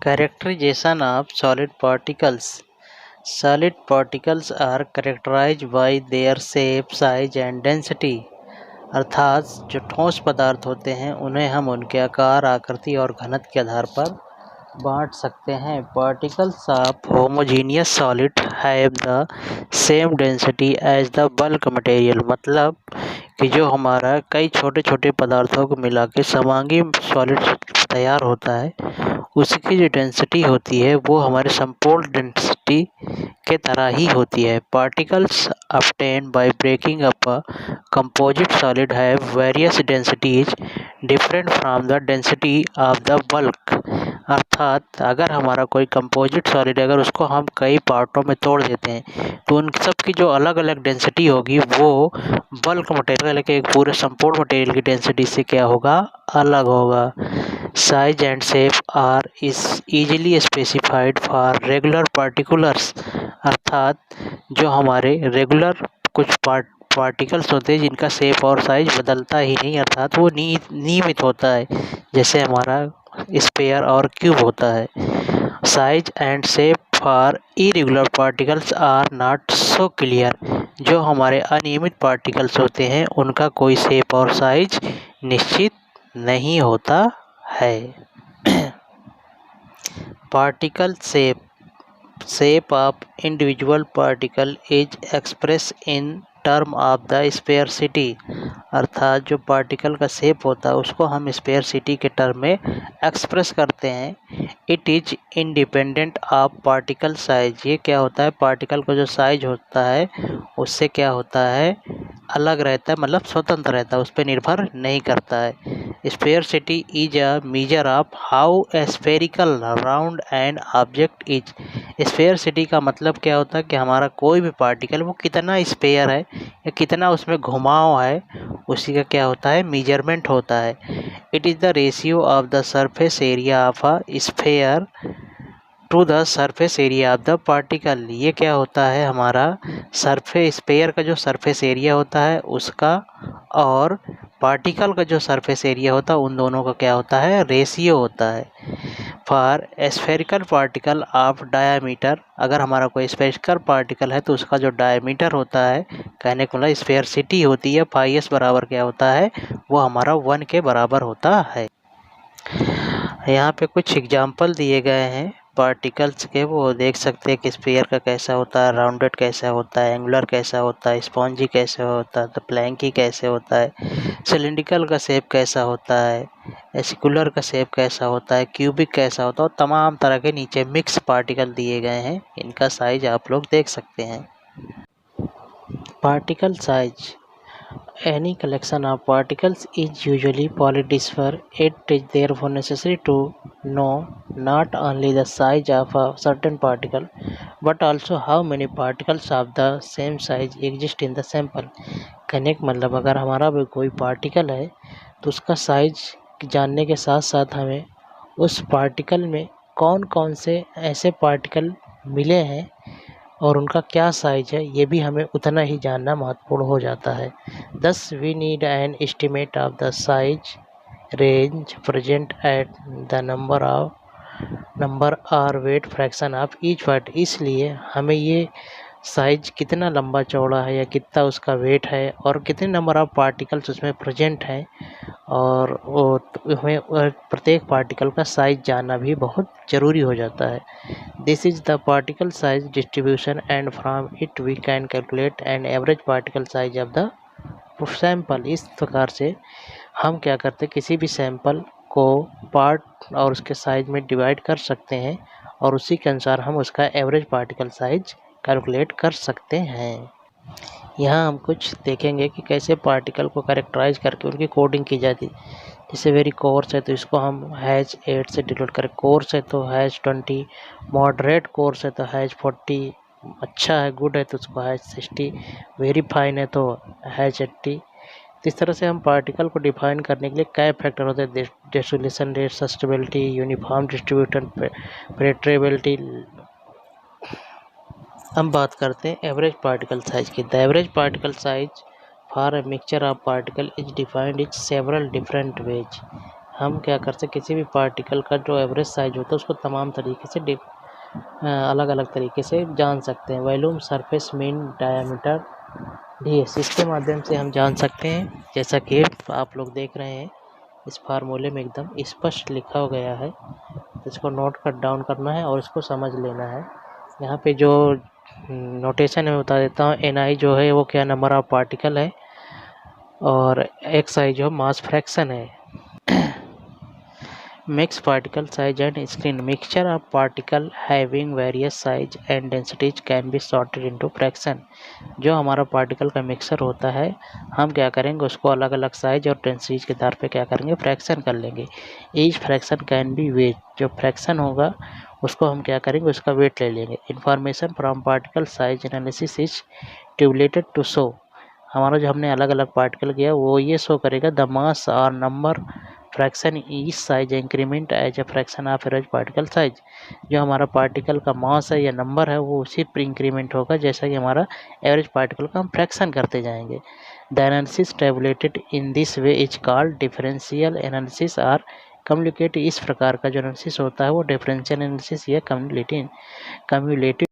Characterization of solid particles. Solid particles are characterized by their shape, size and density. अर्थात जो ठोस पदार्थ होते हैं उन्हें हम उनके आकार, आकृति और घनत्व के आधार पर बांट सकते हैं। Particles of homogeneous solid have the same density as the bulk material, मतलब कि जो हमारा कई छोटे छोटे पदार्थों को मिला के समांगी सॉलिड तैयार होता है, उसकी जो डेंसिटी होती है वो हमारे संपूर्ण डेंसिटी के तरह ही होती है। Particles obtained by breaking up a composite solid have various densities different from the density of the bulk। अर्थात अगर हमारा कोई कंपोजिट सॉलिड अगर उसको हम कई पार्टों में तोड़ देते हैं तो उन सब की जो अलग अलग डेंसिटी होगी वो बल्क मटेरियल के एक पूरे संपूर्ण मटेरियल की डेंसिटी से क्या होगा, अलग होगा। Size and shape are is easily specified for regular particulars, अर्थात जो हमारे रेगुलर कुछ पार्टिकल्स होते हैं जिनका शेप और साइज बदलता ही नहीं, अर्थात वो नियमित होता है, जैसे हमारा स्फीयर और क्यूब होता है। Size and shape for irregular particles are not so clear, जो हमारे अनियमित पार्टिकल्स होते हैं उनका कोई शेप और साइज निश्चित नहीं होता है। Particle shape of individual particle is express in term of the sphericity, अर्थात जो पार्टिकल का शेप होता है उसको हम स्पेयरसिटी के टर्म में एक्सप्रेस करते हैं। It is independent of particle size, ये क्या होता है, पार्टिकल का जो साइज होता है उससे क्या होता है, अलग रहता है, मतलब स्वतंत्र रहता है, उस पर निर्भर नहीं करता है। Sphericity is a measure of how spherical round and object is. Sphericity का मतलब क्या होता है कि हमारा कोई भी पार्टिकल वो कितना स्पेयर है या कितना उसमें घुमाव है, उसी का क्या होता है, मेजरमेंट होता है। It is the ratio of the surface area of a sphere to the surface area of the particle, ये क्या होता है, हमारा सरफेस स्फेयर का जो सरफेस एरिया होता है उसका और पार्टिकल का जो सरफेस एरिया होता है उन दोनों का क्या होता है, रेशियो होता है। For spherical particle of diameter, अगर हमारा कोई स्फेरिकल पार्टिकल है तो उसका जो डायमीटर होता है, कहने को मतलब स्फेयरसिटी होती है, फाइएस बराबर क्या होता है, वो हमारा 1 के बराबर होता है। यहाँ पे कुछ एग्जाम्पल दिए गए हैं पार्टिकल्स के, वो देख सकते हैं कि स्फीयर का कैसा होता है, राउंडेड कैसा होता है, एंगुलर कैसा होता है, स्पॉन्जी कैसे होता है, तो प्लैंकी कैसे होता है, सिलिंड्रिकल का शेप कैसा होता है, एसिकुलर का शेप कैसा होता है, क्यूबिक कैसा होता है, और तमाम तरह के नीचे मिक्स पार्टिकल दिए गए हैं, इनका साइज आप लोग देख सकते हैं। Particle size, any collection of particles is usually polydisper. It is therefore necessary to know not only the size of a certain particle but also how many particles of the same size exist in the sample। कहने का मतलब अगर हमारा भी कोई particle है तो उसका साइज जानने के साथ साथ हमें उस पार्टिकल में कौन कौन से ऐसे पार्टिकल मिले हैं और उनका क्या साइज है ये भी हमें उतना ही जानना महत्वपूर्ण हो जाता है। Thus we need an estimate of the size range present at the number or weight fraction of each part। इसलिए हमें ये साइज कितना लंबा चौड़ा है या कितना उसका वेट है और कितने नंबर ऑफ पार्टिकल्स उसमें प्रेजेंट हैं, और हमें प्रत्येक पार्टिकल का साइज जानना भी बहुत ज़रूरी हो जाता है। This is the particle size distribution and from it we can calculate an average particle size of the sample. इस प्रकार से हम क्या करते हैं, किसी भी सैंपल को पार्ट और उसके साइज में डिवाइड कर सकते हैं और उसी के अनुसार हम उसका एवरेज पार्टिकल साइज कैलकुलेट कर सकते हैं। यहाँ हम कुछ देखेंगे कि कैसे पार्टिकल को कैरेक्टराइज करके उनकी कोडिंग की जाती है। जैसे वेरी कोर्स है तो इसको हम H8 से डिनोट करें, कोर्स है तो H20, मॉडरेट कोर्स है तो H40, अच्छा है गुड है तो उसको H60, वेरी फाइन है तो H80। इस तरह से हम पार्टिकल को डिफाइन करने के लिए कई फैक्टर होते हैं, dissolution rate, sustainability, uniform distribution, penetrability. हम बात करते हैं एवरेज पार्टिकल साइज की। The average particle size for a mixture of particle is defined in several different ways. हम क्या कर सकते, किसी भी पार्टिकल का जो एवरेज साइज होता है उसको तमाम तरीके से अलग अलग तरीके से जान सकते हैं। Volume, surface, mean, diameter, ds, इसके माध्यम से हम जान सकते हैं। जैसा कि आप लोग देख रहे हैं इस फार्मूले में एकदम स्पष्ट लिखा हो गया है, इसको नोट कर डाउन करना है और इसको समझ लेना है। यहाँ पे जो नोटेशन है बता देता हूँ। ni जो है वो क्या, नंबर ऑफ पार्टिकल है, और xi जो मास फ्रैक्शन है। Mix particle size and screen. Mixture of particle having various size and densities can be sorted into fraction. जो हमारा पार्टिकल का मिक्सर होता है, हम क्या करेंगे उसको अलग अलग साइज और डेंसिटीज के आधार पे क्या करेंगे, फ्रैक्शन कर लेंगे। Each fraction can be weight, जो फ्रैक्शन होगा उसको हम क्या करेंगे, उसका वेट ले लेंगे। Information from particle size analysis is tabulated to show, हमारा जो हमने अलग अलग पार्टिकल किया वो ये शो करेगा द मास और number fraction each size increment as a fraction of average particle size. जो हमारा पार्टिकल का मास है या नंबर है वो उसी पर इंक्रीमेंट होगा जैसा कि हमारा एवरेज पार्टिकल का हम फ्रैक्शन करते जाएंगे। The analysis tabulated in this way is called differential analysis और कम्युलेटिव। इस प्रकार का जो एनालिसिस होता है वो डिफरेंशियल एनालिसिस या कम्युलेटिव